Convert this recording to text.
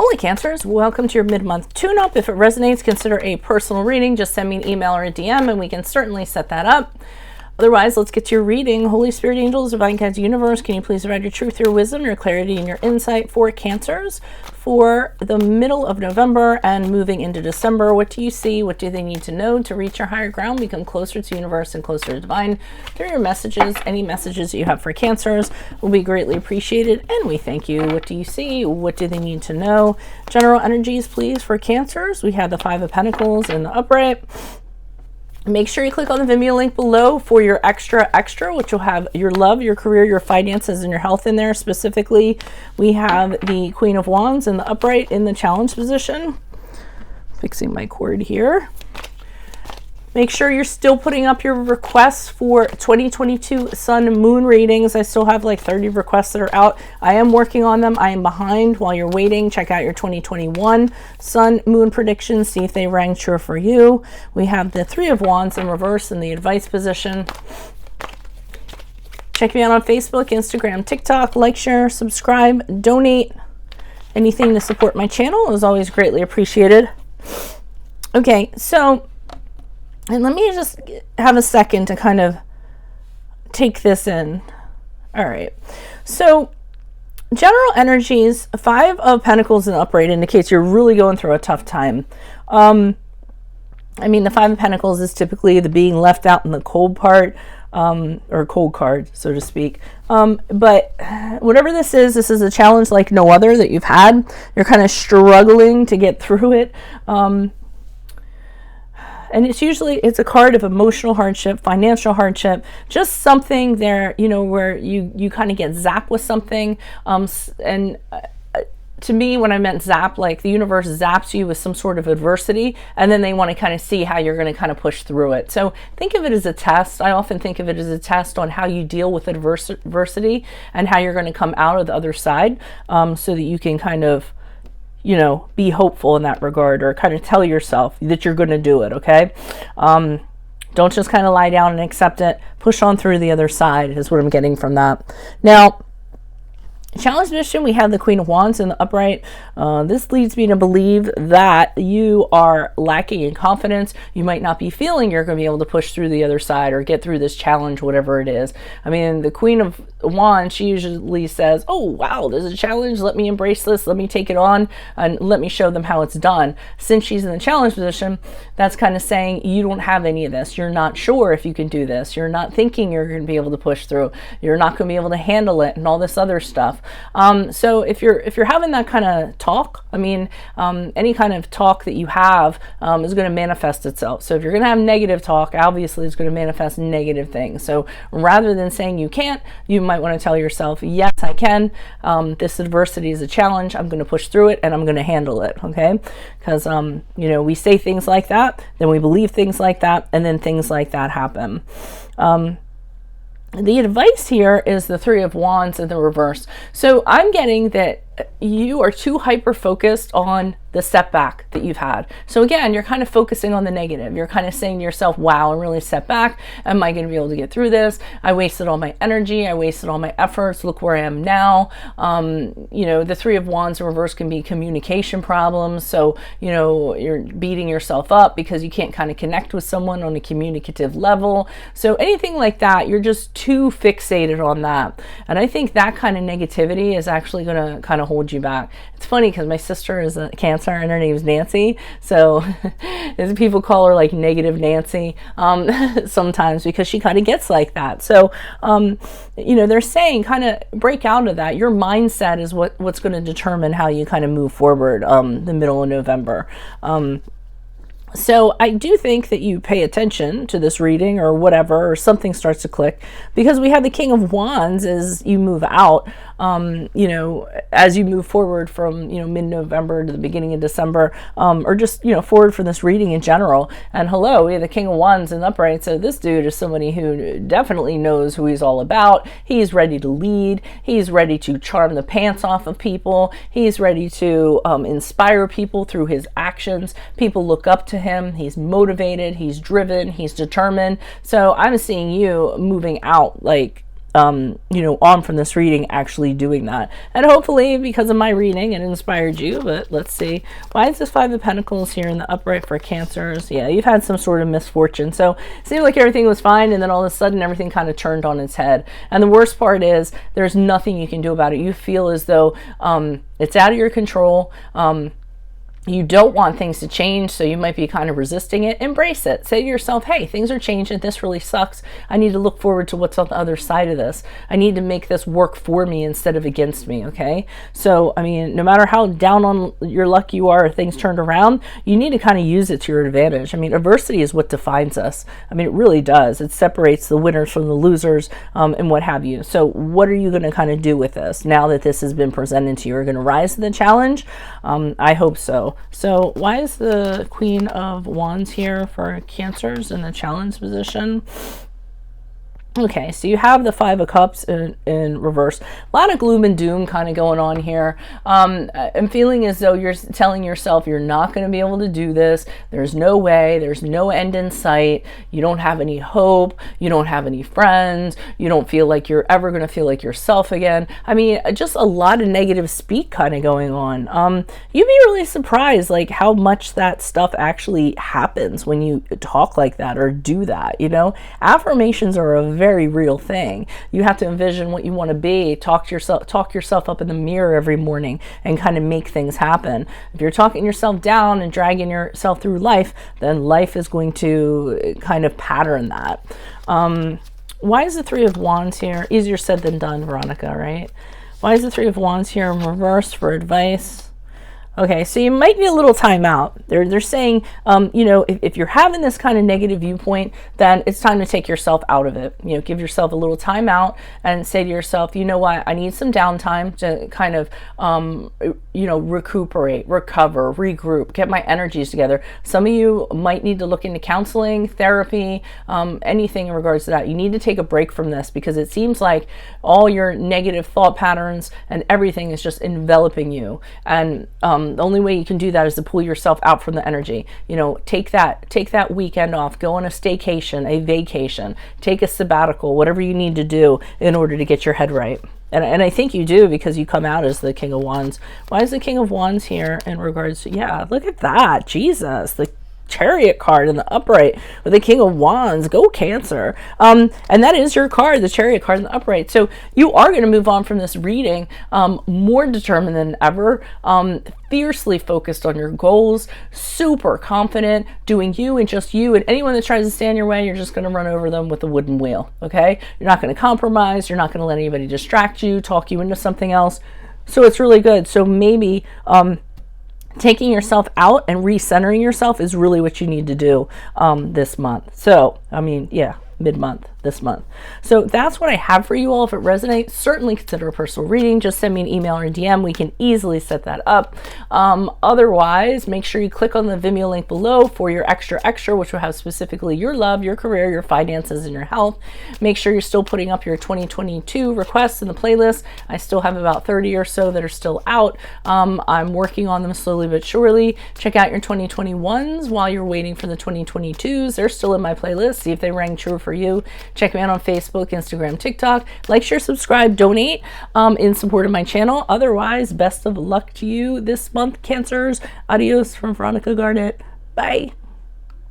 Holy Cancers, welcome to your mid-month tune-up. If it resonates, consider a personal reading. Just send me an email or a DM and we can certainly set that up. Otherwise, let's get to your reading. Holy Spirit, angels, divine guides, universe, can you please provide your truth, your wisdom, your clarity, and your insight for Cancers for the middle of November and moving into December? What do you see? What do they need to know to reach your higher ground, become closer to universe and closer to divine? Through your messages, any messages you have for Cancers will be greatly appreciated, and we thank you. What do you see? What do they need to know? General energies, please, for Cancers. We have the Five of Pentacles in the upright. Make sure you click on the Vimeo link below for your extra, which will have your love, your career, your finances, and your health in there. Specifically, we have the Queen of Wands in the upright in the challenge position. Fixing my cord here. Make sure you're still putting up your requests for 2022 Sun Moon readings. I still have like 30 requests that are out. I am working on them. I am behind. While you're waiting, check out your 2021 Sun Moon predictions. See if they rang true for you. We have the Three of Wands in reverse in the advice position. Check me out on Facebook, Instagram, TikTok. Like, share, subscribe, donate. Anything to support my channel is always greatly appreciated. Okay, so... and let me just have a second to kind of take this in. All right. So general energies, Five of Pentacles in the upright indicates you're really going through a tough time. I mean, the Five of Pentacles is typically the being left out in the cold part, or cold card, so to speak. But whatever this is a challenge like no other that you've had. You're kind of struggling to get through it. And it's a card of emotional hardship, financial hardship, just something there, you know, where you kind of get zapped with something. To me, when I meant zap, like the universe zaps you with some sort of adversity, and then they want to kind of see how you're going to kind of push through it. So think of it as a test. I often think of it as a test on how you deal with adversity and how you're going to come out of the other side, so that you can kind of, you know, be hopeful in that regard, or kind of tell yourself that you're going to do it. Okay. Don't just kind of lie down and accept it. Push on through the other side is what I'm getting from that. Now, challenge mission, we have the Queen of Wands in the upright. This leads me to believe that you are lacking in confidence. You might not be feeling you're going to be able to push through the other side or get through this challenge, whatever it is. I mean, the Queen of Wands, she usually says, oh, wow, there's a challenge. Let me embrace this. Let me take it on and let me show them how it's done. Since she's in the challenge position, that's kind of saying you don't have any of this. You're not sure if you can do this. You're not thinking you're going to be able to push through. You're not going to be able to handle it and all this other stuff. So if you're having that kind of talk, I mean, any kind of talk that you have is going to manifest itself. So if you're going to have negative talk, obviously it's going to manifest negative things. So rather than saying you can't, you might want to tell yourself, yes, I can. This adversity is a challenge. I'm going to push through it and I'm going to handle it. Okay. Because, you know, we say things like that, then we believe things like that, and then things like that happen. The advice here is the Three of Wands in the reverse. So I'm getting that you are too hyper focused on the setback that you've had. So again, you're kind of focusing on the negative. You're kind of saying to yourself, wow, I'm really set back. Am I going to be able to get through this? I wasted all my energy. I wasted all my efforts. Look where I am now. You know, the Three of Wands in reverse can be communication problems. So, you know, you're beating yourself up because you can't kind of connect with someone on a communicative level. So anything like that, you're just too fixated on that. And I think that kind of negativity is actually going to kind of hold you back. It's funny because my sister is a Cancer and her name is Nancy. So people call her like negative Nancy sometimes because she kind of gets like that. So, you know, they're saying kind of break out of that. Your mindset is what's going to determine how you kind of move forward the middle of November. So I do think that you pay attention to this reading or whatever, or something starts to click, because we have the King of Wands as you move out, you know, as you move forward from, you know, mid-November to the beginning of December, or just, you know, forward from this reading in general. And hello, we have the King of Wands in the upright. So this dude is somebody who definitely knows who he's all about. He's ready to lead. He's ready to charm the pants off of people. He's ready to inspire people through his actions. People look up to him. He's motivated, he's driven, he's determined. So I'm seeing you moving out like you know, on from this reading actually doing that. And hopefully because of my reading it inspired you. But let's see, why is this Five of Pentacles here in the upright for Cancers? Yeah, you've had some sort of misfortune. So it seemed like everything was fine, and then all of a sudden everything kind of turned on its head. And the worst part is there's nothing you can do about it. You feel as though it's out of your control. You don't want things to change, so you might be kind of resisting it. Embrace it. Say to yourself, hey, things are changing. This really sucks. I need to look forward to what's on the other side of this. I need to make this work for me instead of against me, okay? So, I mean, no matter how down on your luck you are or things turned around, you need to kind of use it to your advantage. I mean, adversity is what defines us. I mean, it really does. It separates the winners from the losers, and what have you. So what are you going to kind of do with this now that this has been presented to you? Are you going to rise to the challenge? I hope so. So why is the Queen of Wands here for Cancers in the challenge position? Okay, so you have the Five of Cups in reverse. A lot of gloom and doom kind of going on here. I'm feeling as though you're telling yourself you're not going to be able to do this. There's no way. There's no end in sight. You don't have any hope. You don't have any friends. You don't feel like you're ever going to feel like yourself again. I mean, just a lot of negative speak kind of going on. You'd be really surprised like how much that stuff actually happens when you talk like that or do that, you know? Affirmations are a very real thing. You have to envision what you want to be, talk yourself up in the mirror every morning and kind of make things happen. If you're talking yourself down and dragging yourself through life, then life is going to kind of pattern that. Why is the Three of Wands here? Easier said than done, Veronica, right? Why is the Three of Wands here in reverse for advice? Okay, so you might need a little time out. They're saying, you know, if you're having this kind of negative viewpoint, then it's time to take yourself out of it. You know, give yourself a little time out and say to yourself, you know what, I need some downtime to kind of, you know, recuperate, recover, regroup, get my energies together. Some of you might need to look into counseling, therapy, anything in regards to that. You need to take a break from this because it seems like all your negative thought patterns and everything is just enveloping you. And the only way you can do that is to pull yourself out from the energy. You know, take that weekend off, go on a staycation, a vacation, take a sabbatical, whatever you need to do in order to get your head right. And I think you do because you come out as the King of Wands. Why is the King of Wands here in regards to, yeah, look at that, Jesus, the Chariot card in the upright with the King of Wands. Go Cancer. And that is your card, the Chariot card in the upright. So you are going to move on from this reading more determined than ever, fiercely focused on your goals, super confident, doing you and just you, and anyone that tries to stand your way, you're just going to run over them with a wooden wheel, okay? You're not going to compromise. You're not going to let anybody distract you, talk you into something else. So it's really good. So maybe taking yourself out and recentering yourself is really what you need to do this month. So, I mean, yeah, mid-month, this month. So that's what I have for you all. If it resonates, certainly consider a personal reading. Just send me an email or a DM. We can easily set that up. Otherwise, make sure you click on the Vimeo link below for your extra, which will have specifically your love, your career, your finances, and your health. Make sure you're still putting up your 2022 requests in the playlist. I still have about 30 or so that are still out. I'm working on them slowly but surely. Check out your 2021s while you're waiting for the 2022s. They're still in my playlist. See if they rang true for you. Check me out on Facebook, Instagram, TikTok. Like, share, subscribe, donate in support of my channel. Otherwise, best of luck to you this month, Cancers. Adios from Veronica Garnett. Bye.